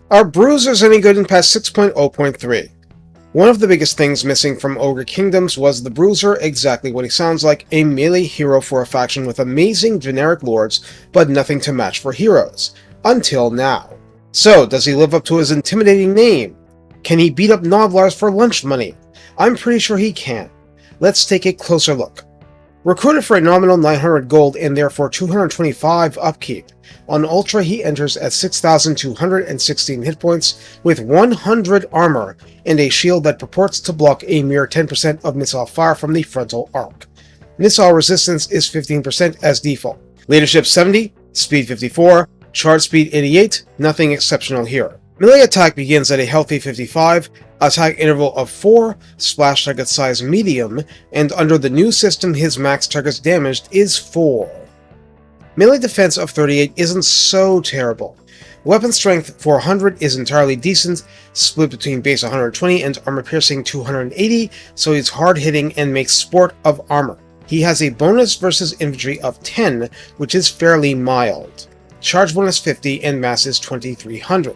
Are Bruisers any good in patch 6.0.3? One of the biggest things missing from Ogre Kingdoms was the Bruiser, exactly what he sounds like, a melee hero for a faction with amazing generic lords, but nothing to match for heroes. Until now. So, does he live up to his intimidating name? Can he beat up Gnoblars for lunch money? I'm pretty sure he can. Let's take a closer look. Recruited for a nominal 900 gold and therefore 225 upkeep. On Ultra he enters at 6,216 hit points with 100 armor and a shield that purports to block a mere 10% of missile fire from the frontal arc. Missile resistance is 15% as default. Leadership 70, speed 54, charge speed 88, nothing exceptional here. Melee attack begins at a healthy 55, attack interval of 4, splash target size medium, and under the new system his max targets damaged is 4. Melee defense of 38 isn't so terrible. Weapon strength 400 is entirely decent, split between base 120 and armor piercing 280, so he's hard hitting and makes sport of armor. He has a bonus versus infantry of 10, which is fairly mild. Charge bonus 50 and mass is 2300.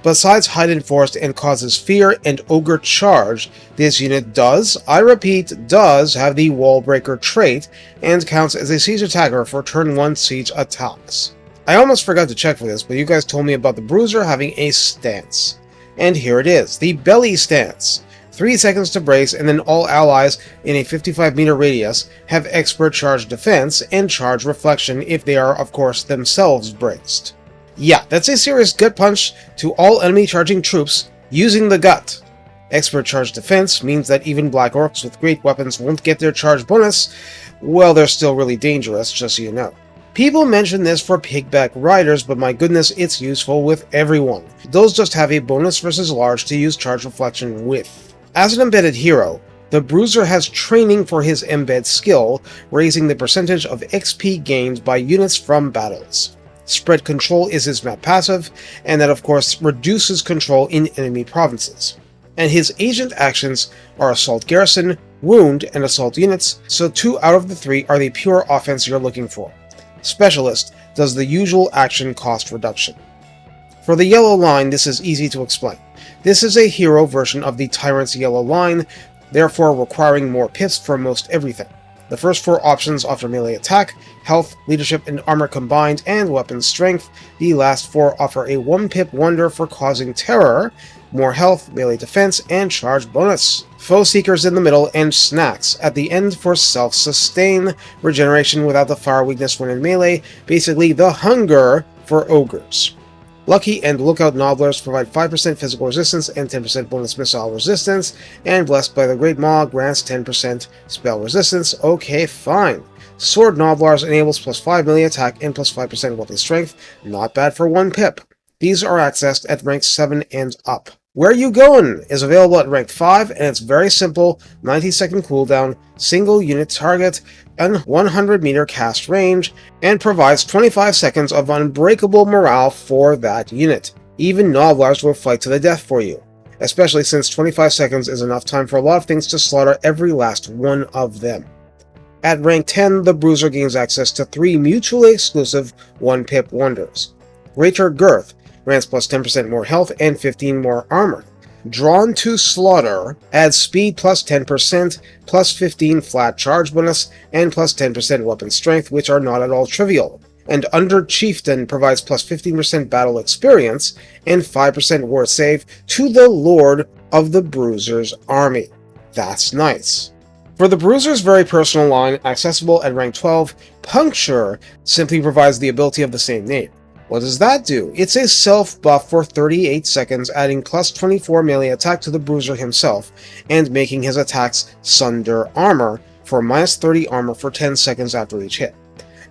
Besides hide in forest and causes fear and ogre charge, this unit does, I repeat, does have the wall breaker trait and counts as a siege attacker for turn 1 siege attacks. I almost forgot to check for this, but you guys told me about the Bruiser having a stance. And here it is, the belly stance. 3 seconds to brace, and then all allies in a 55-meter radius have expert charge defense and charge reflection if they are, of course, themselves braced. Yeah, that's a serious gut punch to all enemy charging troops using the gut. Expert charge defense means that even black orcs with great weapons won't get their charge bonus. Well, they're still really dangerous, just so you know. People mention this for pigback riders, but my goodness, it's useful with everyone. Those just have a bonus versus large to use charge reflection with. As an embedded hero, the Bruiser has training for his embed skill, raising the percentage of XP gained by units from battles. Spread control is his map passive, and that of course reduces control in enemy provinces. And his agent actions are Assault Garrison, Wound, and Assault units, so 2 out of the 3 are the pure offense you're looking for. Specialist does the usual action cost reduction. For the yellow line, this is easy to explain. This is a hero version of the Tyrant's yellow line, therefore requiring more pips for most everything. The first 4 options offer melee attack, health, leadership, and armor combined, and weapon strength. The last 4 offer a 1-pip wonder for causing terror, more health, melee defense, and charge bonus. Foe Seekers in the middle, and snacks at the end for self-sustain, regeneration without the fire weakness when in melee, basically the hunger for ogres. Lucky and Lookout Gnoblars provide 5% physical resistance and 10% bonus missile resistance, and Blessed by the Great Maw grants 10% spell resistance. Okay, fine. Sword Gnoblars enables plus 5 melee attack and plus 5% weapon strength. Not bad for 1 pip. These are accessed at rank 7 and up. Where You Goin' is available at rank 5, and it's very simple, 90-second cooldown, single unit target, and 100-meter cast range, and provides 25 seconds of unbreakable morale for that unit. Even Gnoblars will fight to the death for you, especially since 25 seconds is enough time for a lot of things to slaughter every last one of them. At rank 10, the Bruiser gains access to 3 mutually exclusive 1-pip wonders. Greater Girth grants plus 10% more health and 15 more armor. Drawn to Slaughter adds speed plus 10%, plus 15 flat charge bonus, and plus 10% weapon strength, which are not at all trivial. And Under Chieftain provides plus 15% battle experience and 5% war save to the Lord of the Bruisers army. That's nice. For the Bruiser's very personal line, accessible at rank 12, Puncture simply provides the ability of the same name. What does that do? It's a self-buff for 38 seconds, adding plus 24 melee attack to the Bruiser himself, and making his attacks Sunder Armor for minus 30 armor for 10 seconds after each hit.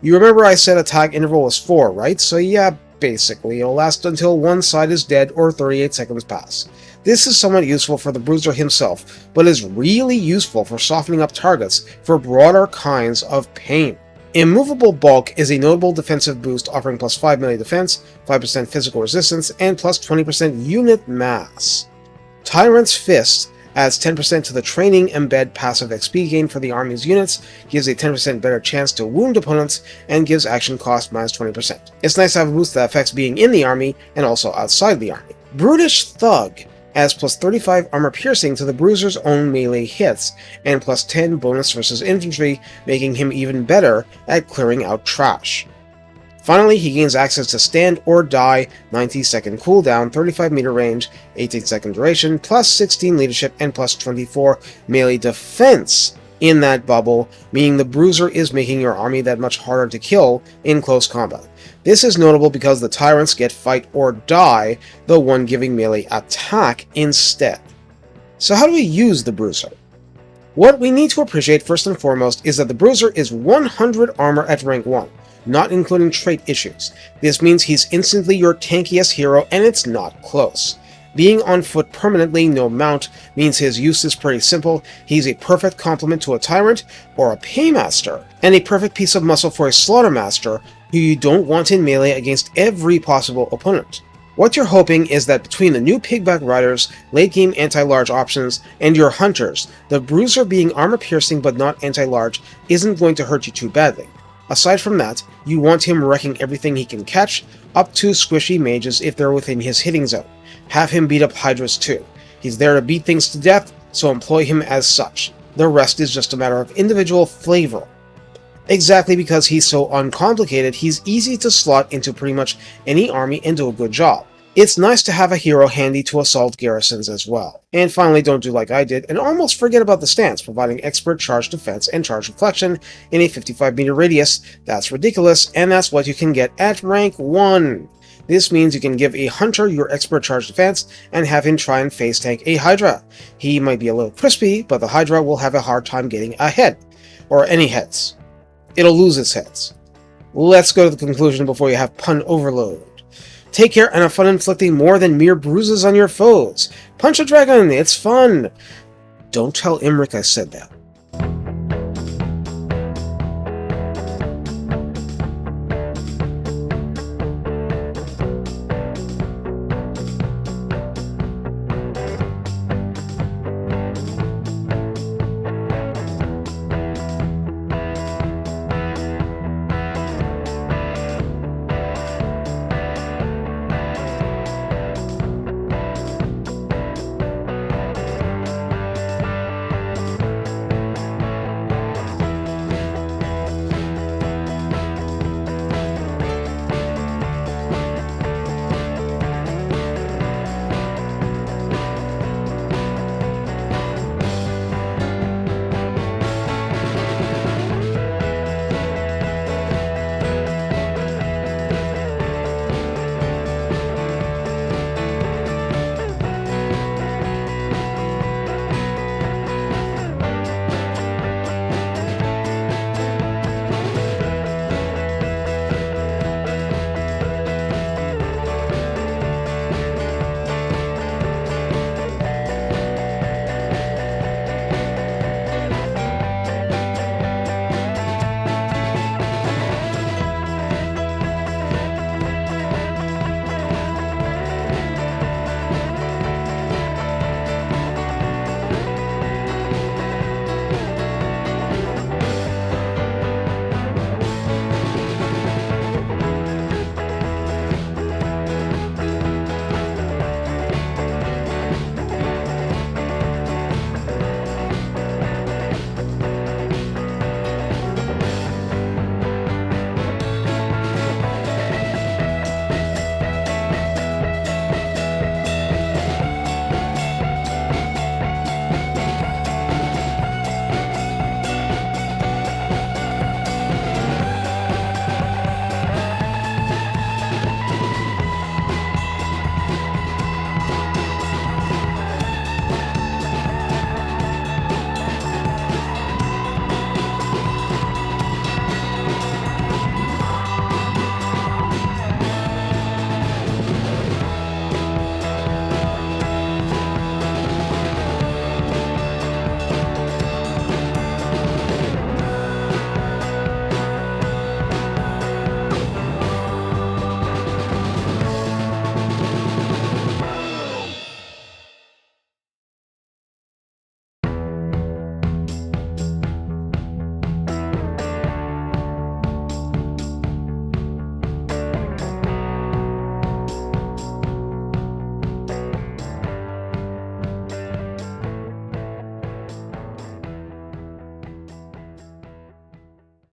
You remember I said attack interval was 4, right? So yeah, basically, it'll last until one side is dead or 38 seconds pass. This is somewhat useful for the Bruiser himself, but is really useful for softening up targets for broader kinds of pain. Immovable Bulk is a notable defensive boost offering plus 5 melee defense, 5% physical resistance, and plus 20% unit mass. Tyrant's Fist adds 10% to the training embed passive XP gain for the army's units, gives a 10% better chance to wound opponents, and gives action cost minus 20%. It's nice to have a boost that affects being in the army and also outside the army. Brutish Thug adds plus 35 armor piercing to the Bruiser's own melee hits, and plus 10 bonus versus infantry, making him even better at clearing out trash. Finally, he gains access to Stand or Die, 90-second cooldown, 35-meter range, 18-second duration, plus 16 leadership, and plus 24 melee defense in that bubble, meaning the Bruiser is making your army that much harder to kill in close combat. This is notable because the Tyrants get Fight or Die, the one giving melee attack instead. So how do we use the Bruiser? What we need to appreciate first and foremost is that the Bruiser is 100 armor at rank 1. Not including trait issues. This means he's instantly your tankiest hero, and it's not close. Being on foot permanently, no mount, means his use is pretty simple. He's a perfect complement to a Tyrant or a Paymaster, and a perfect piece of muscle for a Slaughtermaster, who you don't want in melee against every possible opponent. What you're hoping is that between the new Pigback Riders, late-game anti-large options, and your Hunters, the Bruiser being armor-piercing but not anti-large isn't going to hurt you too badly. Aside from that, you want him wrecking everything he can catch, up to squishy mages if they're within his hitting zone. Have him beat up Hydras too. He's there to beat things to death, so employ him as such. The rest is just a matter of individual flavor. Exactly because he's so uncomplicated, he's easy to slot into pretty much any army and do a good job. It's nice to have a hero handy to assault garrisons as well. And finally, don't do like I did and almost forget about the stance, providing expert charge defense and charge reflection in a 55-meter radius. That's ridiculous, and that's what you can get at rank 1. This means you can give a Hunter your expert charge defense and have him try and face tank a Hydra. He might be a little crispy, but the Hydra will have a hard time getting a head. Or any heads. It'll lose its heads. Let's go to the conclusion before you have pun overload. Take care and have fun inflicting more than mere bruises on your foes. Punch a dragon, it's fun! Don't tell Imric I said that.